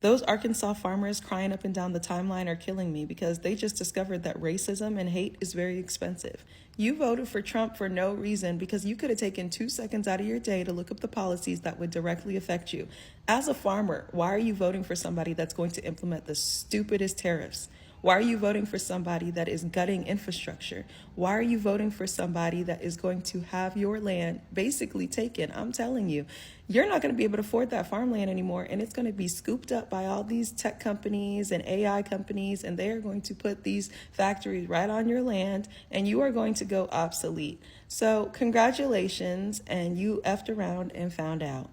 Those Arkansas farmers crying up and down the timeline are killing me because they just discovered that racism and hate is very expensive. You voted for Trump for no reason because you could have taken 2 seconds out of your day to look up the policies that would directly affect you. As a farmer, why are you voting for somebody that's going to implement the stupidest tariffs? Why are you voting for somebody that is gutting infrastructure? Why are you voting for somebody that is going to have your land basically taken? I'm telling you, you're not going to be able to afford that farmland anymore, and it's going to be scooped up by all these tech companies and AI companies, and they are going to put these factories right on your land, and you are going to go obsolete. So congratulations, and you effed around and found out.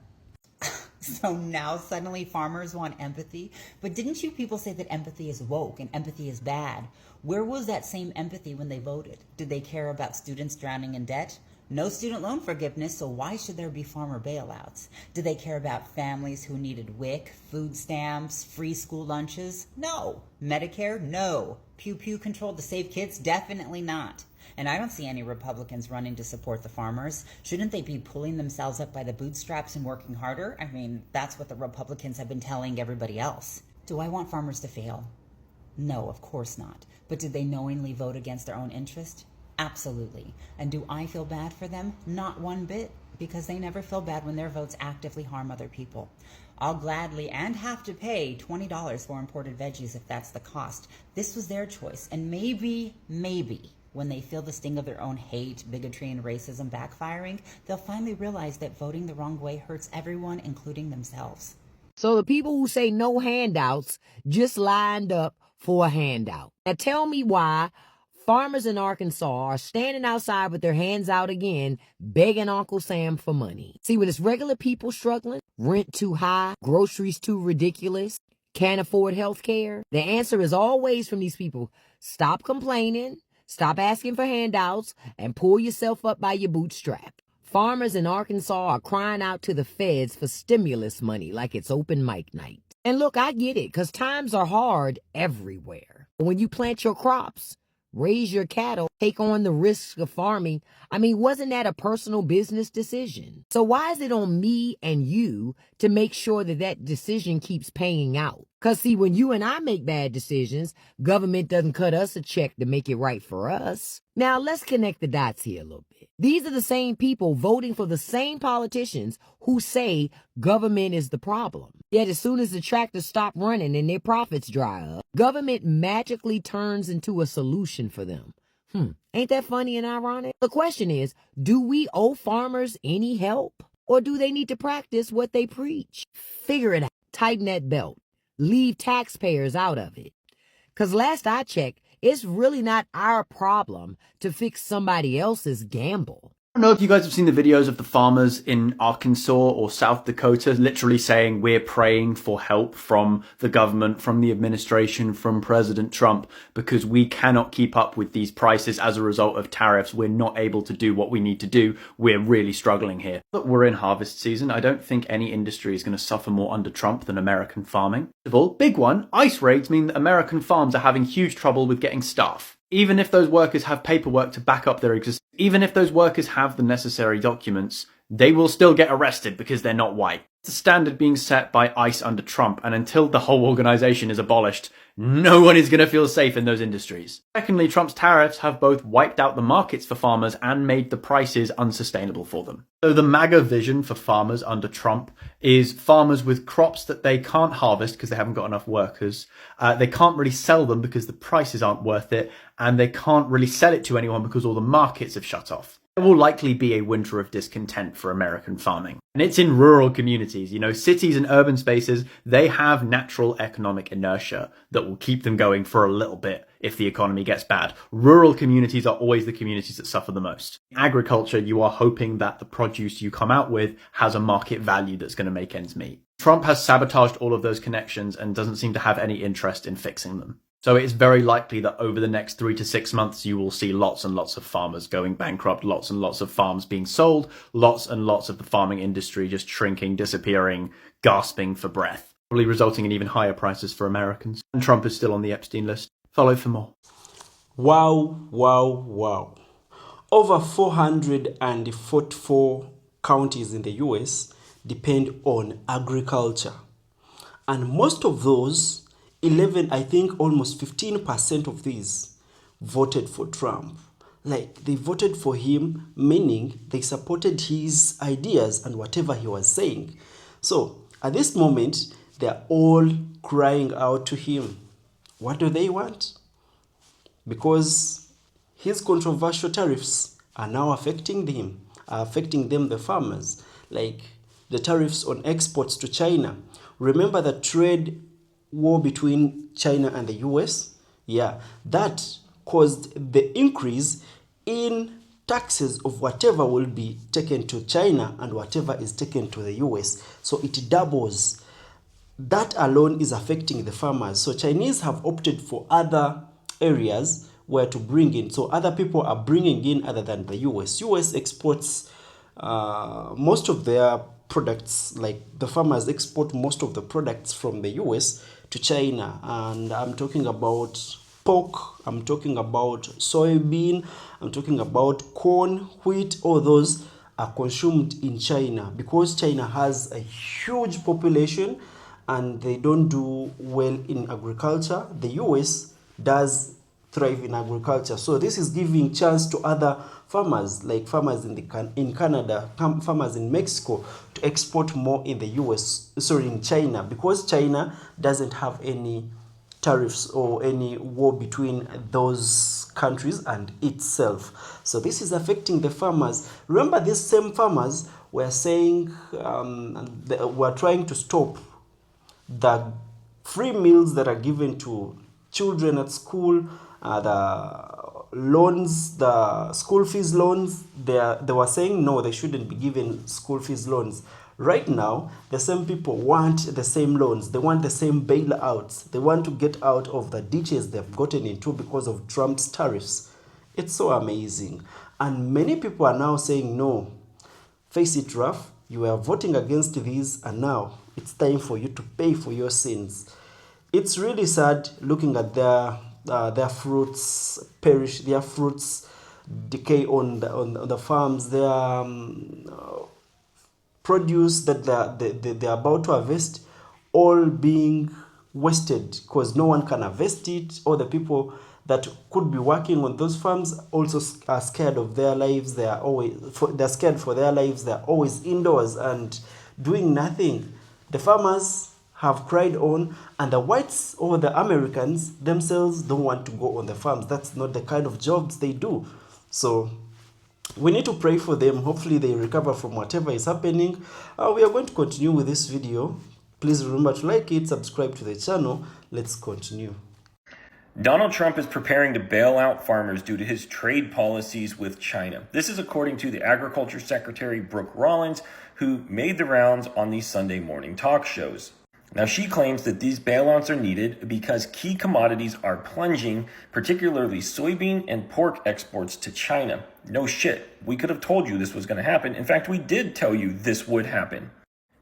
So now suddenly farmers want empathy? But didn't you people say that empathy is woke and empathy is bad? Where was that same empathy when they voted? Did they care about students drowning in debt? No student loan forgiveness, so why should there be farmer bailouts? Did they care about families who needed WIC, food stamps, free school lunches? No. Medicare? No. Pew Pew controlled to save kids? Definitely not. And I don't see any Republicans running to support the farmers. Shouldn't they be pulling themselves up by the bootstraps and working harder? I mean, that's what the Republicans have been telling everybody else. Do I want farmers to fail? No, of course not. But did they knowingly vote against their own interest? Absolutely. And do I feel bad for them? Not one bit, because they never feel bad when their votes actively harm other people. I'll gladly and have to pay $20 for imported veggies if that's the cost. This was their choice, and maybe, when they feel the sting of their own hate, bigotry, and racism backfiring, they'll finally realize that voting the wrong way hurts everyone, including themselves. So the people who say no handouts just lined up for a handout. Now tell me why farmers in Arkansas are standing outside with their hands out again, begging Uncle Sam for money. See, when it's regular people struggling, rent too high, groceries too ridiculous, can't afford health care, the answer is always from these people, stop complaining, stop asking for handouts, and pull yourself up by your bootstrap. Farmers in Arkansas are crying out to the feds for stimulus money like it's open mic night. And look, I get it, because times are hard everywhere. When you plant your crops, raise your cattle, take on the risks of farming, I mean, wasn't that a personal business decision? So why is it on me and you to make sure that that decision keeps paying out? Because, see, when you and I make bad decisions, government doesn't cut us a check to make it right for us. Now, let's connect the dots here a little bit. These are the same people voting for the same politicians who say government is the problem. Yet as soon as the tractors stop running and their profits dry up, government magically turns into a solution for them. Ain't that funny and ironic? The question is, do we owe farmers any help? Or do they need to practice what they preach? Figure it out. Tighten that belt. Leave taxpayers out of it. Because last I checked, it's really not our problem to fix somebody else's gamble. I don't know if you guys have seen the videos of the farmers in Arkansas or South Dakota literally saying we're praying for help from the government, from the administration, from President Trump, because we cannot keep up with these prices as a result of tariffs. We're not able to do what we need to do. We're really struggling here. But we're in harvest season. I don't think any industry is going to suffer more under Trump than American farming. First of all, big one, ICE raids mean that American farms are having huge trouble with getting staff. Even if those workers have paperwork to back up their existence, even if those workers have the necessary documents, they will still get arrested because they're not white. It's a standard being set by ICE under Trump, and until the whole organization is abolished, no one is going to feel safe in those industries. Secondly, Trump's tariffs have both wiped out the markets for farmers and made the prices unsustainable for them. So the MAGA vision for farmers under Trump is farmers with crops that they can't harvest because they haven't got enough workers. They can't really sell them because the prices aren't worth it, and they can't really sell it to anyone because all the markets have shut off. There will likely be a winter of discontent for American farming. And it's in rural communities. You know, cities and urban spaces, they have natural economic inertia that will keep them going for a little bit if the economy gets bad. Rural communities are always the communities that suffer the most. In agriculture, you are hoping that the produce you come out with has a market value that's going to make ends meet. Trump has sabotaged all of those connections and doesn't seem to have any interest in fixing them. So it's very likely that over the next 3 to 6 months, you will see lots and lots of farmers going bankrupt, lots and lots of farms being sold, lots and lots of the farming industry just shrinking, disappearing, gasping for breath, probably resulting in even higher prices for Americans. And Trump is still on the Epstein list. Follow for more. Wow. Over 444 counties in the US depend on agriculture. And most of those 11, I think almost 15% of these voted for Trump. Like they voted for him, meaning they supported his ideas and whatever he was saying. So at this moment, they're all crying out to him. What do they want? Because his controversial tariffs are now affecting them, the farmers, like the tariffs on exports to China. Remember the trade war between China and the US? Yeah, that caused the increase in taxes of whatever will be taken to China and whatever is taken to the US. So it doubles. That alone is affecting the farmers. So Chinese have opted for other areas where to bring in. So other people are bringing in other than the US. US exports most of their products, like the farmers export most of the products from the US to China. And I'm talking about pork, I'm talking about soybean, I'm talking about corn, wheat, all those are consumed in China because China has a huge population and they don't do well in agriculture. The US does thrive in agriculture. So this is giving chance to other farmers, like farmers in Canada, farmers in Mexico, to export more in the in China, because China doesn't have any tariffs or any war between those countries and itself. So this is affecting the farmers. Remember, these same farmers were saying we're trying to stop the free meals that are given to children at school, the loans, the school fees loans. They were saying no, they shouldn't be given school fees loans. Right now, the same people want the same loans. They want the same bailouts. They want to get out of the ditches they've gotten into because of Trump's tariffs. It's so amazing. And many people are now saying, no, face it, Raf. You were voting against these, and now it's time for you to pay for your sins. It's really sad looking at their fruits perish, their fruits decay on the farms, their produce that they're about to harvest, all being wasted because no one can harvest it. All the people that could be working on those farms also are scared of their lives. They're scared for their lives. They're always indoors and doing nothing. The farmers have cried on, and the whites or the Americans themselves don't want to go on the farms. That's not the kind of jobs they do. So we need to pray for them. Hopefully they recover from whatever is happening. We are going to continue with this video. Please remember to like it, subscribe to the channel. Let's continue. Donald Trump is preparing to bail out farmers due to his trade policies with China. This is according to the Agriculture Secretary Brooke Rollins, who made the rounds on these Sunday morning talk shows. Now, she claims that these bailouts are needed because key commodities are plunging, particularly soybean and pork exports to China. No shit. We could have told you this was going to happen. In fact, we did tell you this would happen.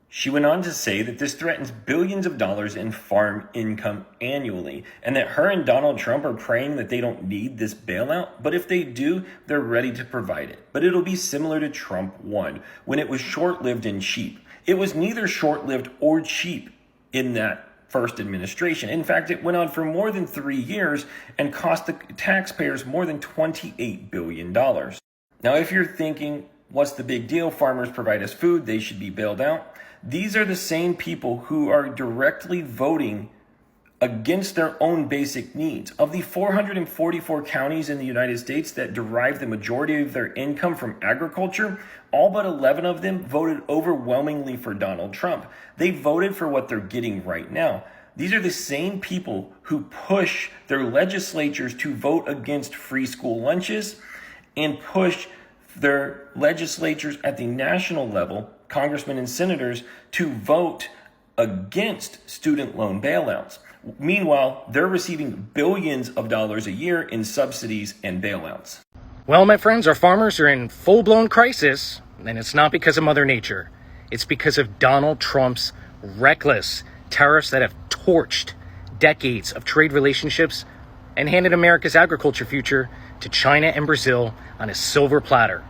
She went on to say that this threatens billions of dollars in farm income annually, and that her and Donald Trump are praying that they don't need this bailout, but if they do, they're ready to provide it. But it'll be similar to Trump 1, when it was short-lived and cheap. It was neither short-lived or cheap in that first administration. In fact, it went on for more than 3 years and cost the taxpayers more than $28 billion. Now, if you're thinking, what's the big deal? Farmers provide us food, they should be bailed out. These are the same people who are directly voting against their own basic needs. Of the 444 counties in the United States that derive the majority of their income from agriculture, all but 11 of them voted overwhelmingly for Donald Trump. They voted for what they're getting right now. These are the same people who push their legislatures to vote against free school lunches and push their legislatures at the national level, congressmen and senators, to vote against student loan bailouts. Meanwhile, they're receiving billions of dollars a year in subsidies and bailouts. Well, my friends, our farmers are in full-blown crisis, and it's not because of Mother Nature. It's because of Donald Trump's reckless tariffs that have torched decades of trade relationships and handed America's agriculture future to China and Brazil on a silver platter.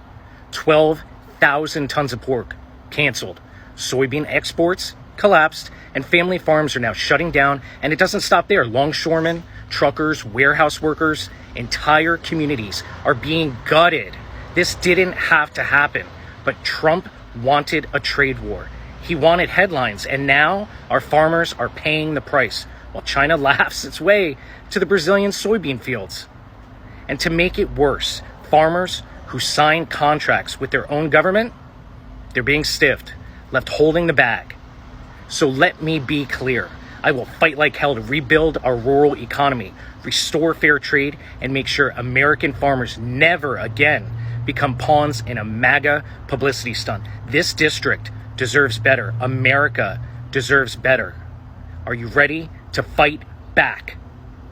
12,000 tons of pork canceled. Soybean exports collapsed, and family farms are now shutting down. And it doesn't stop there. Longshoremen, truckers, warehouse workers, entire communities are being gutted. This didn't have to happen, but Trump wanted a trade war. He wanted headlines, and now our farmers are paying the price while China laughs its way to the Brazilian soybean fields. And to make it worse, farmers who sign contracts with their own government, they're being stiffed, left holding the bag. So let me be clear. I will fight like hell to rebuild our rural economy, restore fair trade, and make sure American farmers never again become pawns in a MAGA publicity stunt. This district deserves better. America deserves better. Are you ready to fight back?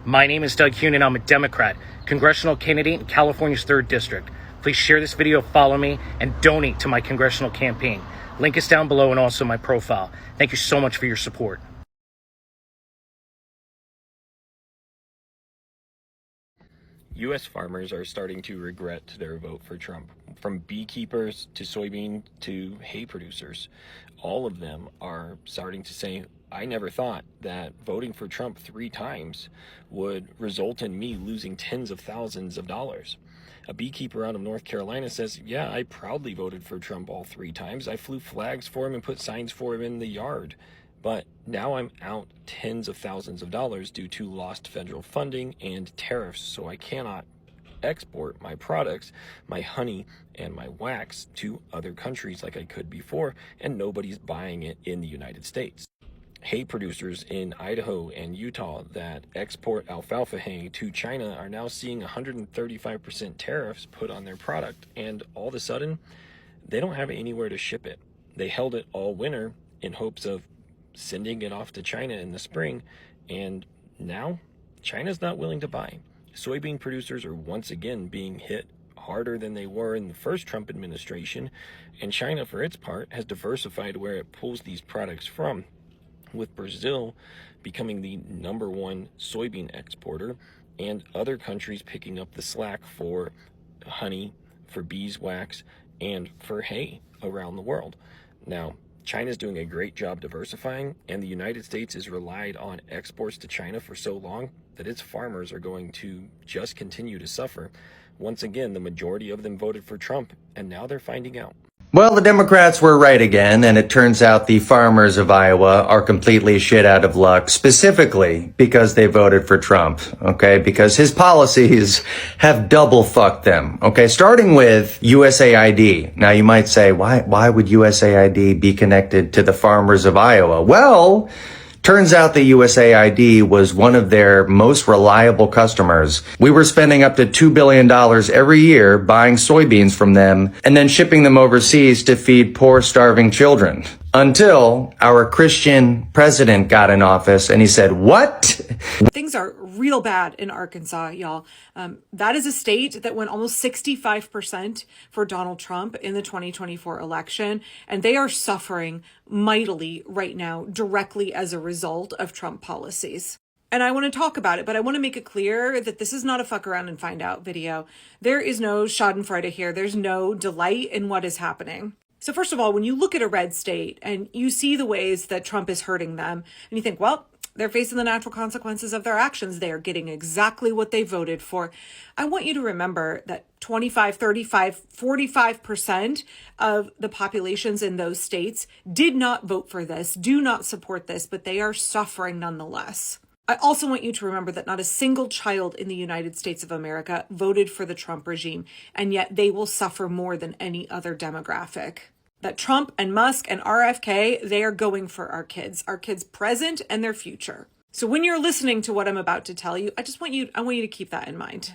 My name is Doug Hune, and I'm a Democrat, congressional candidate in California's 3rd District. Please share this video, follow me, and donate to my congressional campaign. Link is down below and also my profile. Thank you so much for your support. U.S. farmers are starting to regret their vote for Trump. From beekeepers to soybean to hay producers, all of them are starting to say, I never thought that voting for Trump 3 times would result in me losing tens of thousands of dollars. A beekeeper out of North Carolina says, yeah, I proudly voted for Trump all 3 times. I flew flags for him and put signs for him in the yard. But now I'm out tens of thousands of dollars due to lost federal funding and tariffs, so I cannot export my products, my honey and my wax, to other countries like I could before, and nobody's buying it in the United States. Hay producers in Idaho and Utah that export alfalfa hay to China are now seeing 135% tariffs put on their product, and all of a sudden, they don't have anywhere to ship it. They held it all winter in hopes of sending it off to China in the spring, and now China's not willing to buy. Soybean producers are once again being hit harder than they were in the first Trump administration, and China, for its part, has diversified where it pulls these products from, with Brazil becoming the #1 soybean exporter and other countries picking up the slack for honey, for beeswax, and for hay around the world. Now, China's doing a great job diversifying, and the United States has relied on exports to China for so long that its farmers are going to just continue to suffer. Once again, the majority of them voted for Trump, and now they're finding out. Well, the Democrats were right again, and it turns out the farmers of Iowa are completely shit out of luck, specifically because they voted for Trump, okay? Because his policies have double fucked them, okay? Starting with USAID. Now, you might say, why would USAID be connected to the farmers of Iowa? Well, turns out the USAID was one of their most reliable customers. We were spending up to $2 billion every year buying soybeans from them and then shipping them overseas to feed poor, starving children. Until our Christian president got in office and he said, what? Things are real bad in Arkansas, y'all. That is a state that went almost 65% for Donald Trump in the 2024 election, and they are suffering mightily right now directly as a result of Trump policies. And I want to talk about it, but I want to make it clear that this is not a fuck around and find out video. There is no schadenfreude here. There's no delight in what is happening. So first of all, when you look at a red state and you see the ways that Trump is hurting them, and you think, well, they're facing the natural consequences of their actions. They are getting exactly what they voted for. I want you to remember that 25, 35, 45% of the populations in those states did not vote for this, do not support this, but they are suffering nonetheless. I also want you to remember that not a single child in the United States of America voted for the Trump regime, and yet they will suffer more than any other demographic. That Trump and Musk and RFK, they are going for our kids present and their future. So when you're listening to what I'm about to tell you, I want you to keep that in mind.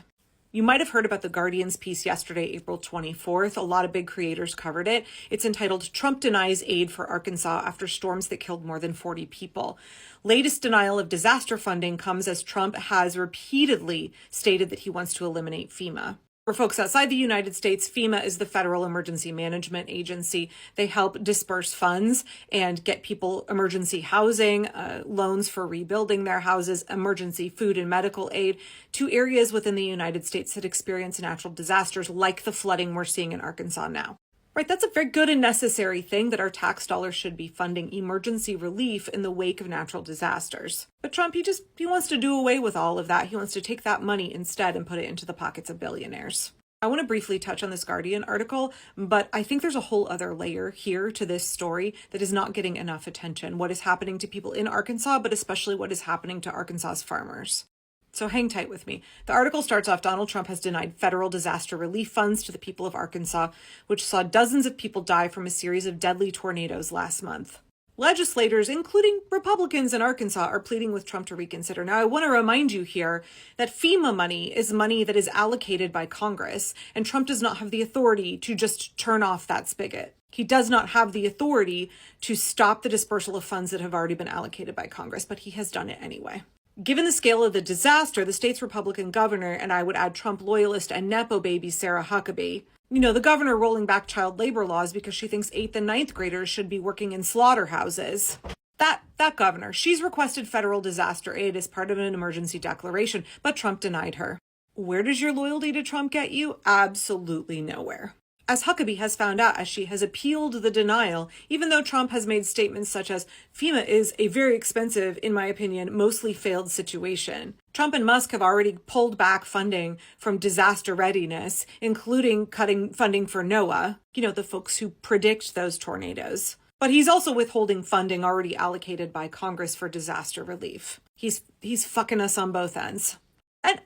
You might have heard about the Guardian's piece yesterday, April 24th. A lot of big creators covered it. It's entitled, Trump Denies Aid for Arkansas After Storms That Killed More Than 40 People. Latest denial of disaster funding comes as Trump has repeatedly stated that he wants to eliminate FEMA. For folks outside the United States, FEMA is the Federal Emergency Management Agency. They help disperse funds and get people emergency housing, loans for rebuilding their houses, emergency food and medical aid to areas within the United States that experience natural disasters like the flooding we're seeing in Arkansas now. Right, that's a very good and necessary thing that our tax dollars should be funding emergency relief in the wake of natural disasters. But Trump, he wants to do away with all of that. He wants to take that money instead and put it into the pockets of billionaires. I want to briefly touch on this Guardian article, but I think there's a whole other layer here to this story that is not getting enough attention. What is happening to people in Arkansas, but especially what is happening to Arkansas's farmers. So hang tight with me. The article starts off, Donald Trump has denied federal disaster relief funds to the people of Arkansas, which saw dozens of people die from a series of deadly tornadoes last month. Legislators, including Republicans in Arkansas, are pleading with Trump to reconsider. Now, I want to remind you here that FEMA money is money that is allocated by Congress, and Trump does not have the authority to just turn off that spigot. He does not have the authority to stop the dispersal of funds that have already been allocated by Congress, but he has done it anyway. Given the scale of the disaster, the state's Republican governor, and I would add Trump loyalist and Nepo baby Sarah Huckabee, the governor rolling back child labor laws because she thinks 8th and 9th graders should be working in slaughterhouses. That governor, she's requested federal disaster aid as part of an emergency declaration, but Trump denied her. Where does your loyalty to Trump get you? Absolutely nowhere. As Huckabee has found out as she has appealed the denial, even though Trump has made statements such as, FEMA is a very expensive, in my opinion, mostly failed situation. Trump and Musk have already pulled back funding from disaster readiness, including cutting funding for NOAA, the folks who predict those tornadoes. But he's also withholding funding already allocated by Congress for disaster relief. He's fucking us on both ends.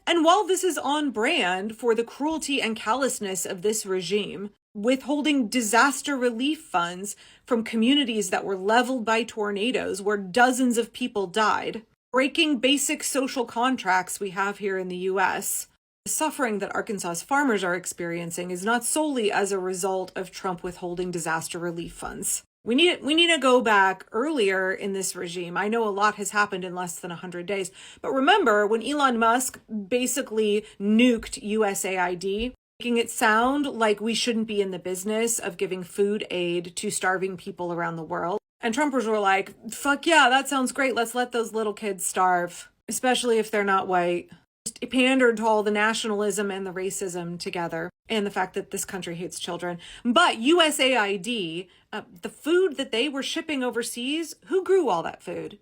And while this is on brand for the cruelty and callousness of this regime, withholding disaster relief funds from communities that were leveled by tornadoes where dozens of people died, breaking basic social contracts we have here in the U.S., the suffering that Arkansas's farmers are experiencing is not solely as a result of Trump withholding disaster relief funds. We need to go back earlier in this regime. I know a lot has happened in less than 100 days. But remember when Elon Musk basically nuked USAID, making it sound like we shouldn't be in the business of giving food aid to starving people around the world. And Trumpers were like, fuck yeah, that sounds great. Let's let those little kids starve, especially if they're not white. Just pandered to all the nationalism and the racism together and the fact that this country hates children. But USAID, the food that they were shipping overseas, who grew all that food?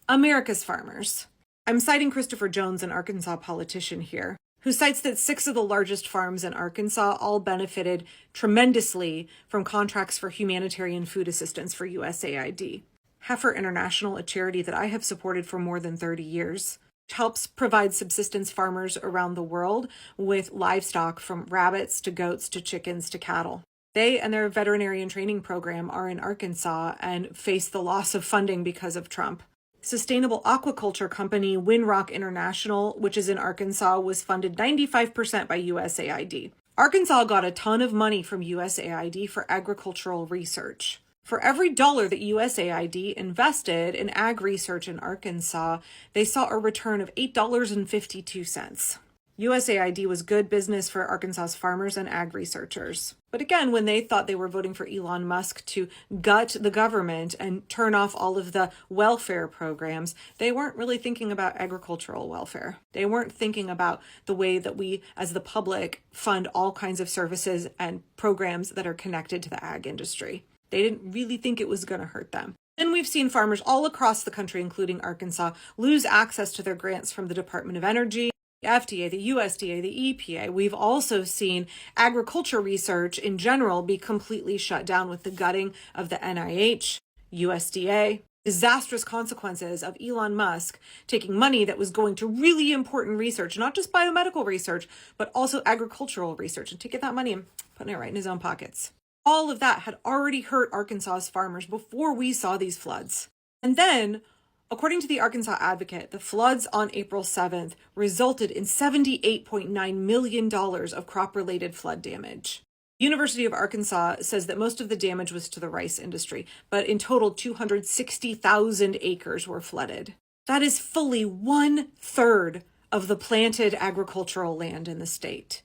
America's farmers. I'm citing Christopher Jones, an Arkansas politician here, who cites that 6 of the largest farms in Arkansas all benefited tremendously from contracts for humanitarian food assistance for USAID. Heifer International, a charity that I have supported for more than 30 years, helps provide subsistence farmers around the world with livestock from rabbits to goats to chickens to cattle. They and their veterinarian training program are in Arkansas and face the loss of funding because of Trump. Sustainable aquaculture company Winrock International, which is in Arkansas, was funded 95% by USAID. Arkansas got a ton of money from USAID for agricultural research. For every dollar that USAID invested in ag research in Arkansas, they saw a return of $8.52. USAID was good business for Arkansas's farmers and ag researchers. But again, when they thought they were voting for Elon Musk to gut the government and turn off all of the welfare programs, they weren't really thinking about agricultural welfare. They weren't thinking about the way that we, as the public, fund all kinds of services and programs that are connected to the ag industry. They didn't really think it was going to hurt them. And we've seen farmers all across the country, including Arkansas, lose access to their grants from the Department of Energy, the FDA, the USDA, the EPA. We've also seen agriculture research in general be completely shut down with the gutting of the NIH, USDA. Disastrous consequences of Elon Musk taking money that was going to really important research, not just biomedical research, but also agricultural research, and taking that money and putting it right in his own pockets. All of that had already hurt Arkansas's farmers before we saw these floods. And then, according to the Arkansas Advocate, the floods on April 7th resulted in $78.9 million of crop-related flood damage. University of Arkansas says that most of the damage was to the rice industry, but in total, 260,000 acres were flooded. That is fully 1/3 of the planted agricultural land in the state.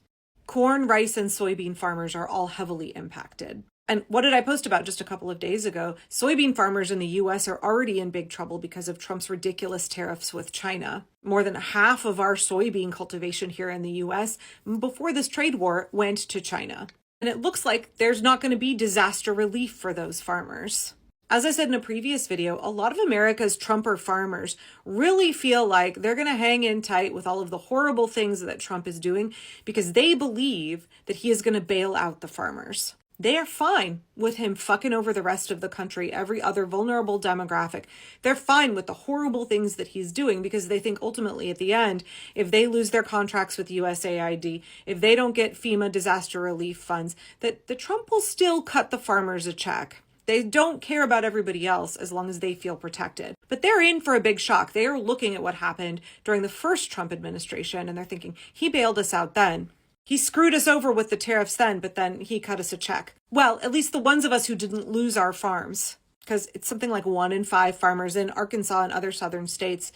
Corn, rice, and soybean farmers are all heavily impacted. And what did I post about just a couple of days ago? Soybean farmers in the U.S. are already in big trouble because of Trump's ridiculous tariffs with China. More than half of our soybean cultivation here in the U.S. before this trade war went to China. And it looks like there's not going to be disaster relief for those farmers. As I said in a previous video, a lot of America's Trumper farmers really feel like they're going to hang in tight with all of the horrible things that Trump is doing because they believe that he is going to bail out the farmers. They are fine with him fucking over the rest of the country, every other vulnerable demographic. They're fine with the horrible things that he's doing because they think ultimately at the end, if they lose their contracts with USAID, if they don't get FEMA disaster relief funds, that the Trump will still cut the farmers a check. They don't care about everybody else as long as they feel protected. But they're in for a big shock. They are looking at what happened during the first Trump administration, and they're thinking, he bailed us out then. He screwed us over with the tariffs then, but then he cut us a check. Well, at least the ones of us who didn't lose our farms, because it's something like 1 in 5 farmers in Arkansas and other southern states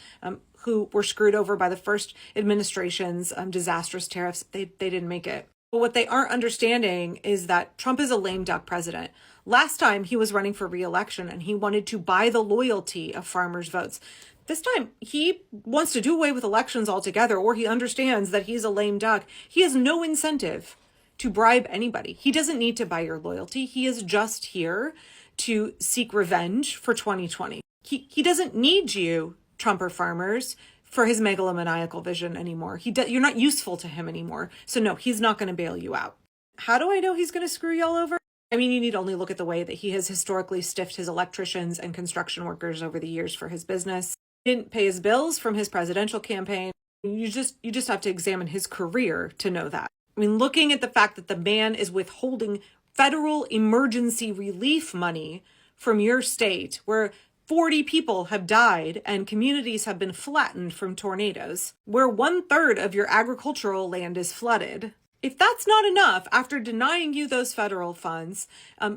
who were screwed over by the first administration's disastrous tariffs. They didn't make it. But what they aren't understanding is that Trump is a lame duck president. Last time he was running for re-election and he wanted to buy the loyalty of farmers' votes. This time he wants to do away with elections altogether, or he understands that he's a lame duck. He has no incentive to bribe anybody. He doesn't need to buy your loyalty. He is just here to seek revenge for 2020. He doesn't need you, Trumper farmers, for his megalomaniacal vision anymore. You're not useful to him anymore. So no, he's not going to bail you out. How do I know he's going to screw y'all over? I mean, you need only look at the way that he has historically stiffed his electricians and construction workers over the years for his business. He didn't pay his bills from his presidential campaign. You just have to examine his career to know that. I mean, looking at the fact that the man is withholding federal emergency relief money from your state, where 40 people have died and communities have been flattened from tornadoes, where 1/3 of your agricultural land is flooded. If that's not enough, after denying you those federal funds,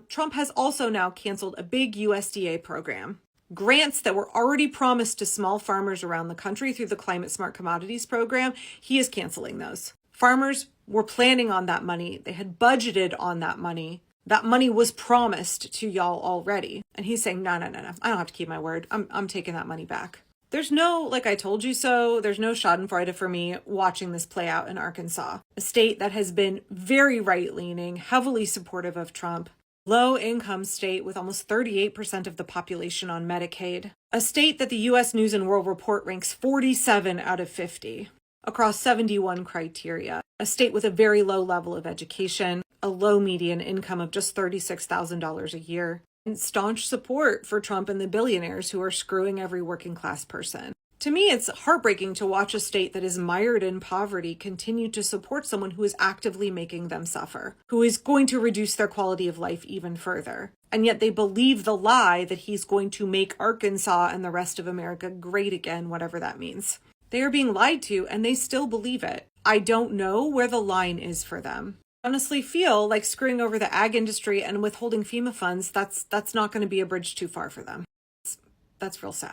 Trump has also now canceled a big USDA program. Grants that were already promised to small farmers around the country through the Climate Smart Commodities program, he is canceling those. Farmers were planning on that money. They had budgeted on that money. That money was promised to y'all already. And he's saying, no, I don't have to keep my word. I'm taking that money back. There's no, like I told you so, there's no schadenfreude for me watching this play out in Arkansas, a state that has been very right-leaning, heavily supportive of Trump, low-income state with almost 38% of the population on Medicaid, a state that the U.S. News and World Report ranks 47 out of 50 across 71 criteria, a state with a very low level of education, a low median income of just $36,000 a year, and staunch support for Trump and the billionaires who are screwing every working class person. To me, it's heartbreaking to watch a state that is mired in poverty continue to support someone who is actively making them suffer, who is going to reduce their quality of life even further. And yet they believe the lie that he's going to make Arkansas and the rest of America great again, whatever that means. They are being lied to and they still believe it. I don't know where the line is for them. Honestly feel like screwing over the ag industry and withholding FEMA funds, that's not going to be a bridge too far for them. That's real sad.